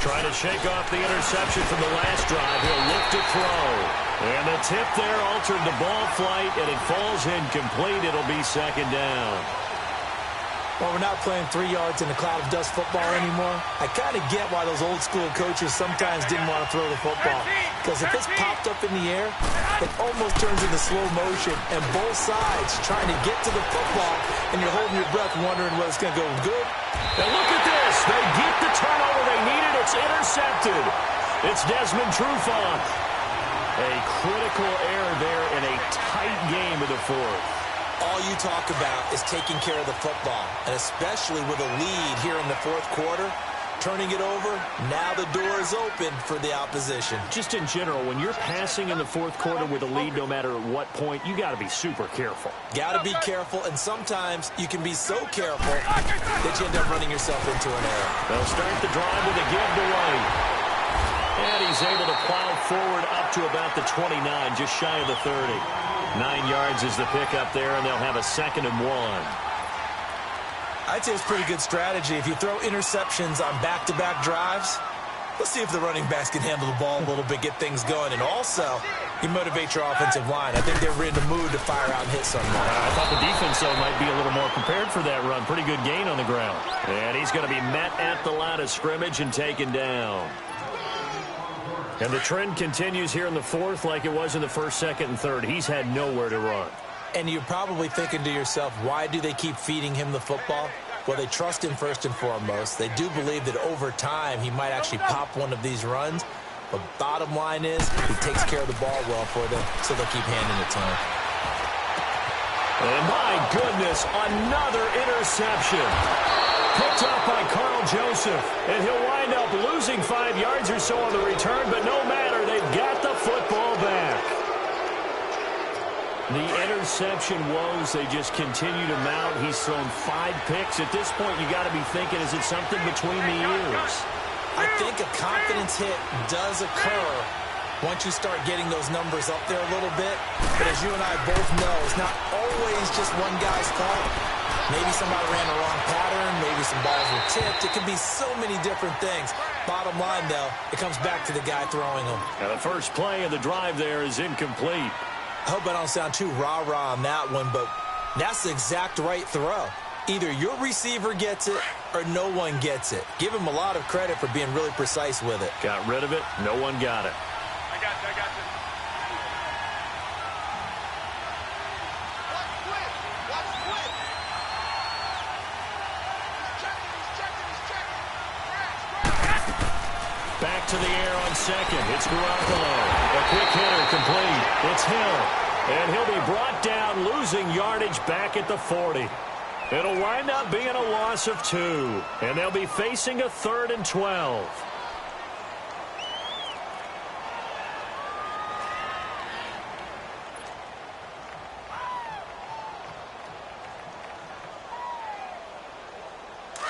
Trying to shake off the interception from the last drive. He'll look to throw. And the tip there altered the ball flight, and it falls incomplete. It'll be 2nd down. Well, we're not playing 3 yards in a cloud of dust football anymore. I kind of get why those old-school coaches sometimes didn't want to throw the football. Because if it's popped up in the air, it almost turns into slow motion, and both sides trying to get to the football, and you're holding your breath wondering whether it's going to go good. And look at this. They get the turnover they needed. It's intercepted. It's Desmond Trufant. A critical error there in a tight game of the 4th. All you talk about is taking care of the football, and especially with a lead here in the 4th quarter, turning it over, now the door is open for the opposition. Just in general, when you're passing in the 4th quarter with a lead, no matter at what point, you got to be super careful. Got to be careful, and sometimes you can be so careful that you end up running yourself into an error. They'll start the drive with a give to White. And he's able to plow forward up to about the 29, just shy of the 30. 9 yards is the pickup there, and they'll have a 2nd and 1. I'd say it's pretty good strategy. If you throw interceptions on back-to-back drives, let's see if the running backs can handle the ball a little bit, get things going. And also, you motivate your offensive line. I think they're in the mood to fire out and hit someone. I thought the defense, though, might be a little more prepared for that run. Pretty good gain on the ground. And he's going to be met at the line of scrimmage and taken down. And the trend continues here in the 4th like it was in the 1st, 2nd, and 3rd. He's had nowhere to run. And you're probably thinking to yourself, why do they keep feeding him the football? Well, they trust him first and foremost. They do believe that over time he might actually pop one of these runs. But bottom line is he takes care of the ball well for them, so they'll keep handing it to him. And my goodness, another interception. Picked up by Carl Joseph. And he'll wind up losing 5 yards or so on the return, but no matter, they've got the football back. The interception woes, they just continue to mount. He's thrown 5 picks. At this point, you got to be thinking, is it something between the ears? I think a confidence hit does occur once you start getting those numbers up there a little bit. But as you and I both know, it's not always just one guy's fault. Maybe somebody ran the wrong pattern. Maybe some balls were tipped. It can be so many different things. Bottom line, though, it comes back to the guy throwing them. Now, the first play of the drive there is incomplete. I hope I don't sound too rah-rah on that one, but that's the exact right throw. Either your receiver gets it or no one gets it. Give him a lot of credit for being really precise with it. Got rid of it. No one got it. I got you. Watch quick. He's checking. Back to the air on second. It's Garoppolo. A quick hitter complete. It's Hill. And he'll be brought down, losing yardage back at the 40. It'll wind up being a loss of 2. And they'll be facing a 3rd and 12.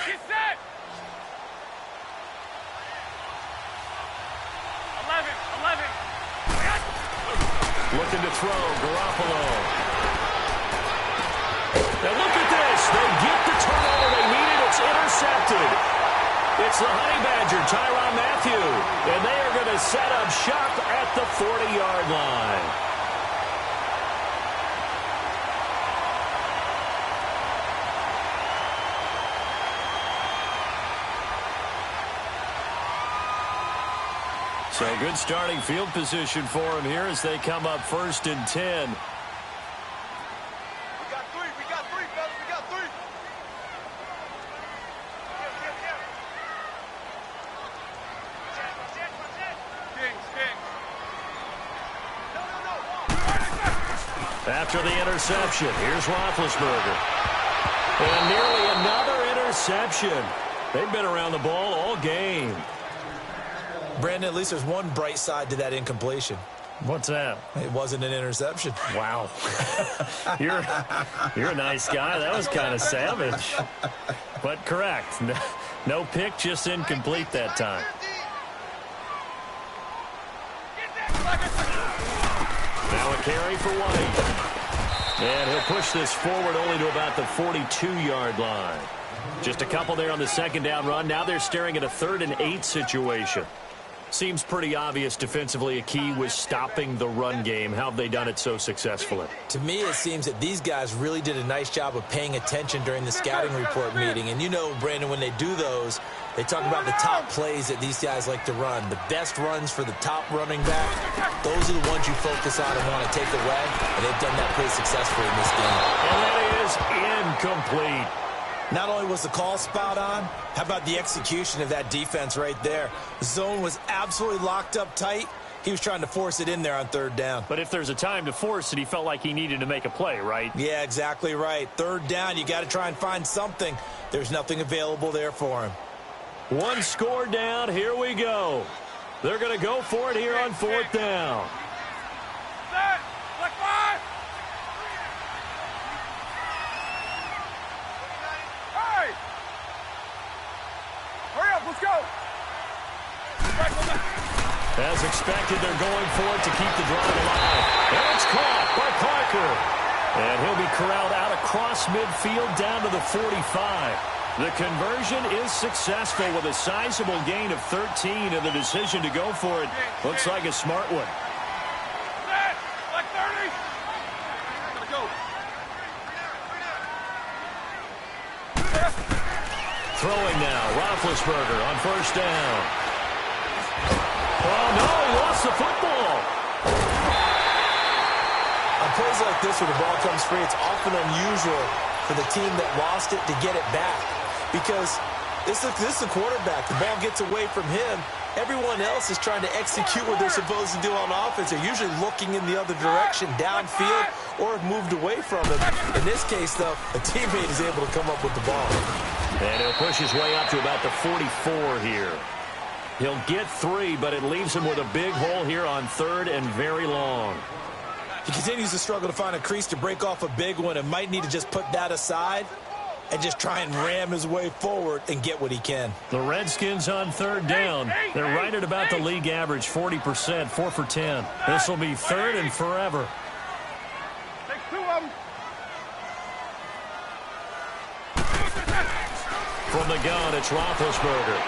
Get set. 11. Looking to throw, Garoppolo. Now look at this. They get the turnover they needed. It's intercepted. It's the Honey Badger, Tyrann Mathieu. And they are going to set up shop at the 40-yard line. So good starting field position for him here as they come up 1st and 10. We got three, fellas. We got 3. King. No. After the interception, here's Roethlisberger. And nearly another interception. They've been around the ball all game. Brandon, at least there's one bright side to that incompletion. What's that? It wasn't an interception. Wow. You're a nice guy. That was kind of savage. But correct. No pick, just incomplete that time. Now a carry for White. And he'll push this forward only to about the 42-yard line. Just a couple there on the 2nd down run. Now they're staring at a 3rd and 8 situation. Seems pretty obvious defensively a key was stopping the run game. How have they done it so successfully? To me, it seems that these guys really did a nice job of paying attention during the scouting report meeting. And you know, Brandon, when they do those, they talk about the top plays that these guys like to run. The best runs for the top running back, those are the ones you focus on and want to take away. And they've done that pretty successfully in this game. And that is incomplete. Not only was the call spot on, how about the execution of that defense right there? The zone was absolutely locked up tight. He was trying to force it in there on 3rd down. But if there's a time to force it, he felt like he needed to make a play, right? Yeah, exactly right. 3rd down, you got to try and find something. There's nothing available there for him. One score down. Here we go. They're going to go for it here on 4th down. Set. Black 5. Hey! Hurry up, let's go! As expected, they're going for it to keep the drive alive. And it's caught by Parker. And he'll be corralled out across midfield down to the 45. The conversion is successful with a sizable gain of 13, and the decision to go for it looks like a smart one. Set! Like 30! Gotta go. Throwing now, Roethlisberger on 1st down. Oh, no, he lost the football. On plays like this where the ball comes free, it's often unusual for the team that lost it to get it back. Because this is the quarterback. The ball gets away from him. Everyone else is trying to execute what they're supposed to do on offense. They're usually looking in the other direction, downfield, or have moved away from it. In this case, though, a teammate is able to come up with the ball. And he'll push his way up to about the 44 here. He'll get 3, but it leaves him with a big hole here on 3rd and very long. He continues to struggle to find a crease to break off a big one and might need to just put that aside and just try and ram his way forward and get what he can. The Redskins on third down. They're right at about the league average, 40%, 4 for 10. This will be third and forever. Take two of them. From the gun, it's Roethlisberger.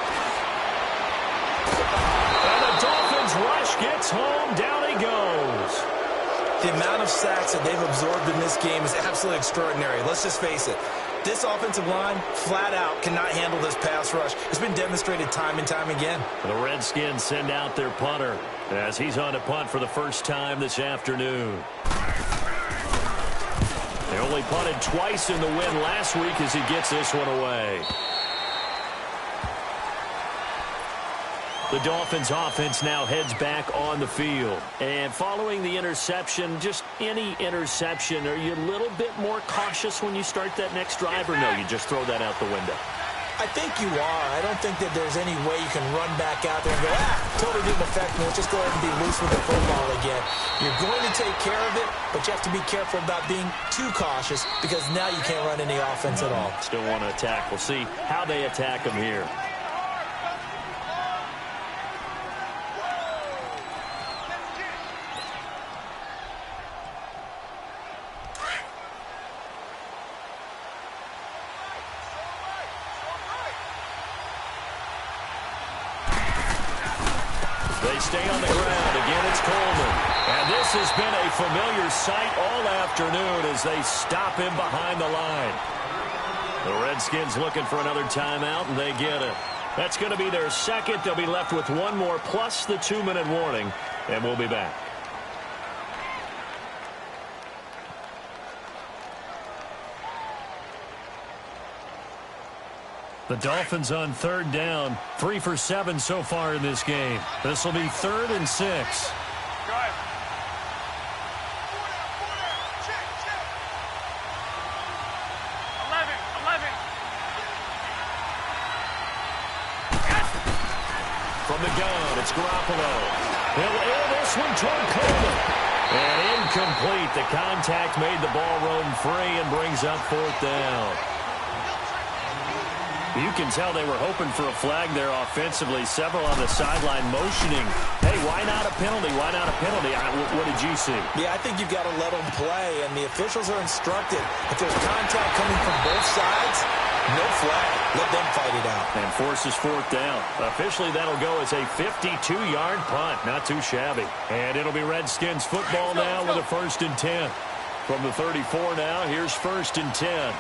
And the Dolphins rush gets home. Down he goes. The amount of sacks that they've absorbed in this game is absolutely extraordinary. Let's just face it. This offensive line, flat out, cannot handle this pass rush. It's been demonstrated time and time again. The Redskins send out their punter as he's on to punt for the first time this afternoon. They only punted twice in the win last week as he gets this one away. The Dolphins offense now heads back on the field. And following the interception, just any interception, are you a little bit more cautious when you start that next drive, or no, you just throw that out the window? I think you are. I don't think that there's any way you can run back out there and go, totally didn't affect me. Let's just go ahead and be loose with the football again. You're going to take care of it, but you have to be careful about being too cautious because now you can't run any offense at all. Still want to attack. We'll see how they attack him here. They stay on the ground. Again, it's Coleman. And this has been a familiar sight all afternoon as they stop him behind the line. The Redskins looking for another timeout, and they get it. That's going to be their second. They'll be left with one more plus the 2-minute warning, and we'll be back. The Dolphins on third down, 3 for 7 so far in this game. This will be 3rd and 6. Go ahead. 11. From the gun, it's Garoppolo. He'll air this one toward Coleman. And incomplete. The contact made the ball roam free and brings up 4th down. You can tell they were hoping for a flag there offensively. Several on the sideline motioning. Hey, why not a penalty? Why not a penalty? What did you see? Yeah, I think you've got to let them play, and the officials are instructed. If there's contact coming from both sides, no flag. Let them fight it out. And forces 4th down. Officially, that'll go as a 52-yard punt. Not too shabby. And it'll be Redskins football now with a 1st and 10. From the 34 now, here's 1st and 10.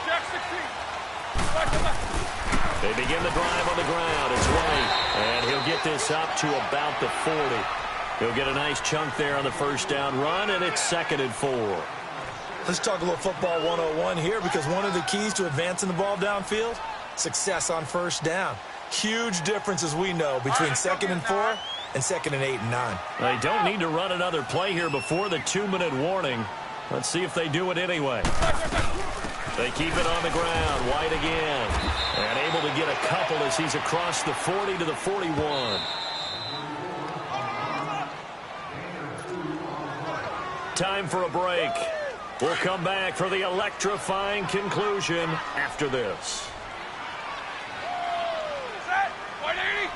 Jack 16. They begin the drive on the ground. It's White, and he'll get this up to about the 40. He'll get a nice chunk there on the 1st down run, and it's 2nd and 4. Let's talk a little football 101 here, because one of the keys to advancing the ball downfield, success on 1st down. Huge difference, as we know, between 2nd and 4 and 2nd and 8 and 9. They don't need to run another play here before the 2-minute warning. Let's see if they do it anyway. They keep it on the ground. White again. And able to get a couple as he's across the 40 to the 41. Time for a break. We'll come back for the electrifying conclusion after this. Set. 180.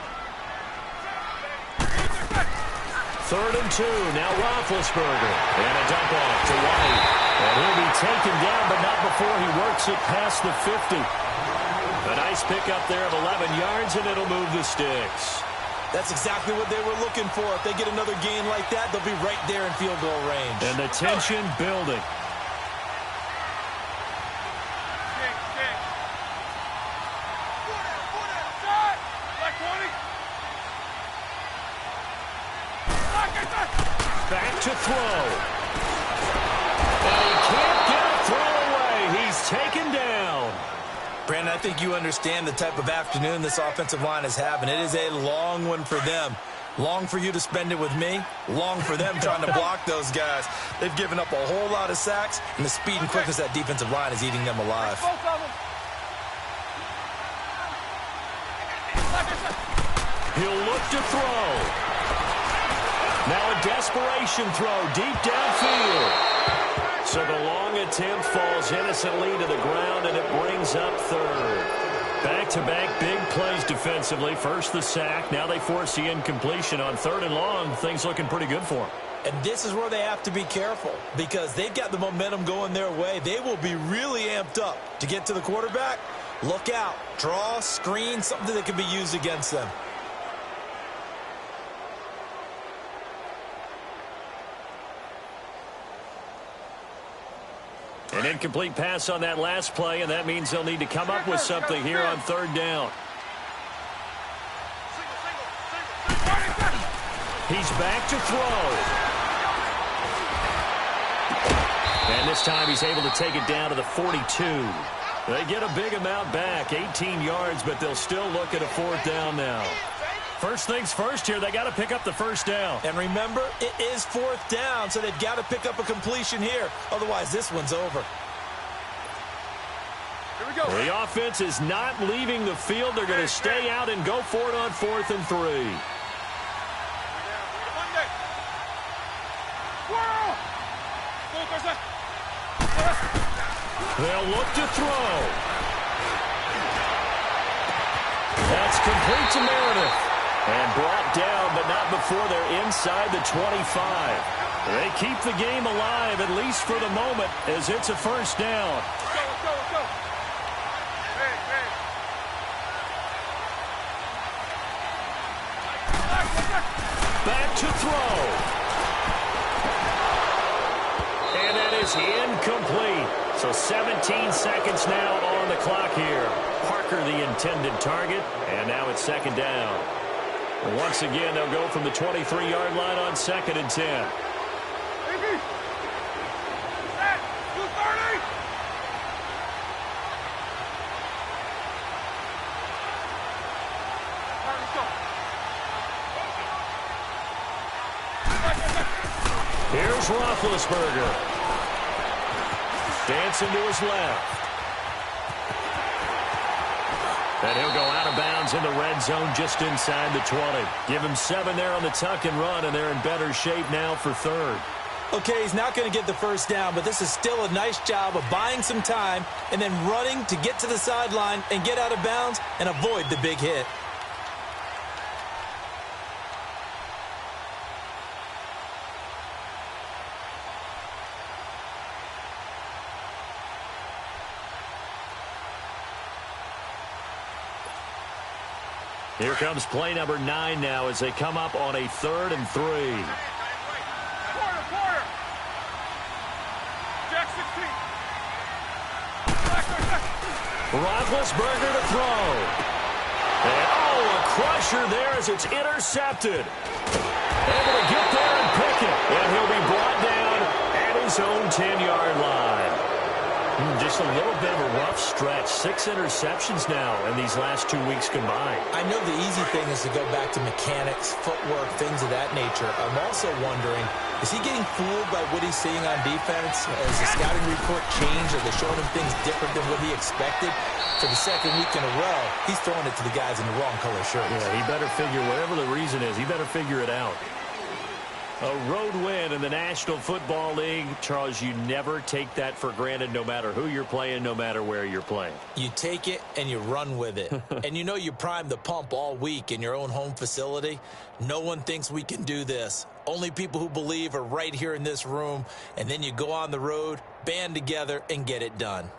3rd and 2. Now Roethlisberger. And a dump off to White. And he'll be taken down, but not before he works it past the 50. A nice pickup there of 11 yards, and it'll move the sticks. That's exactly what they were looking for. If they get another gain like that, they'll be right there in field goal range. And the tension building. Back to throw. And he can't get a throw away. He's taken down. Brandon, I think you understand the type of afternoon this offensive line is having. It is a long one for them. Long for you to spend it with me. Long for them trying to block those guys. They've given up a whole lot of sacks, and the speed and quickness of that defensive line is eating them alive. He'll look to throw. Now a desperation throw deep downfield. So the long attempt falls innocently to the ground, and it brings up third. Back-to-back big plays defensively. First the sack. Now they force the incompletion on 3rd and long. Things looking pretty good for them. And this is where they have to be careful because they've got the momentum going their way. They will be really amped up to get to the quarterback. Look out. Draw, screen, something that can be used against them. An incomplete pass on that last play, and that means they'll need to come up with something here on 3rd down. He's back to throw. And this time he's able to take it down to the 42. They get a big amount back, 18 yards, but they'll still look at a 4th down now. First things first here, they got to pick up the 1st down. And remember, it is 4th down, so they've got to pick up a completion here. Otherwise, this one's over. Here we go. The offense is not leaving the field. They're going to stay out and go for it on 4th and 3. They'll look to throw. That's complete to Meredith. And brought down, but not before they're inside the 25. They keep the game alive, at least for the moment, as it's a 1st down. Let's go. Back to throw. And that is incomplete. So 17 seconds now on the clock here. Parker the intended target, and now it's 2nd down. And once again, they'll go from the 23-yard line on 2nd and 10. Here's Roethlisberger. Dancing to his left. And he'll go out of bounds in the red zone just inside the 20. Give him 7 there on the tuck and run, and they're in better shape now for 3rd. Okay, he's not going to get the 1st down, but this is still a nice job of buying some time and then running to get to the sideline and get out of bounds and avoid the big hit. Here comes play number 9 now as they come up on a 3rd and 3. Quarter. Jack 16. Roethlisberger to throw. And a crusher there as it's intercepted. Able to get there and pick it. And he'll be brought down at his own 10-yard line. Just a little bit of a rough stretch. 6 interceptions now in these last 2 weeks combined. I know the easy thing is to go back to mechanics, footwork, things of that nature. I'm also wondering, is he getting fooled by what he's seeing on defense? Has the scouting report changed? Are they showing him things different than what he expected? For the 2nd week in a row, he's throwing it to the guys in the wrong color shirts. Yeah, he better figure, whatever the reason is, he better figure it out. A road win in the National Football League. Charles, you never take that for granted no matter who you're playing, no matter where you're playing. You take it and you run with it. And you know you primed the pump all week in your own home facility. No one thinks we can do this. Only people who believe are right here in this room. And then you go on the road, band together, and get it done.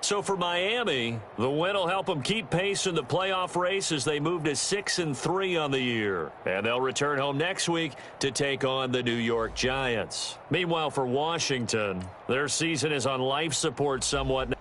So for Miami, the win will help them keep pace in the playoff race as they move to 6-3 on the year. And they'll return home next week to take on the New York Giants. Meanwhile, for Washington, their season is on life support somewhat.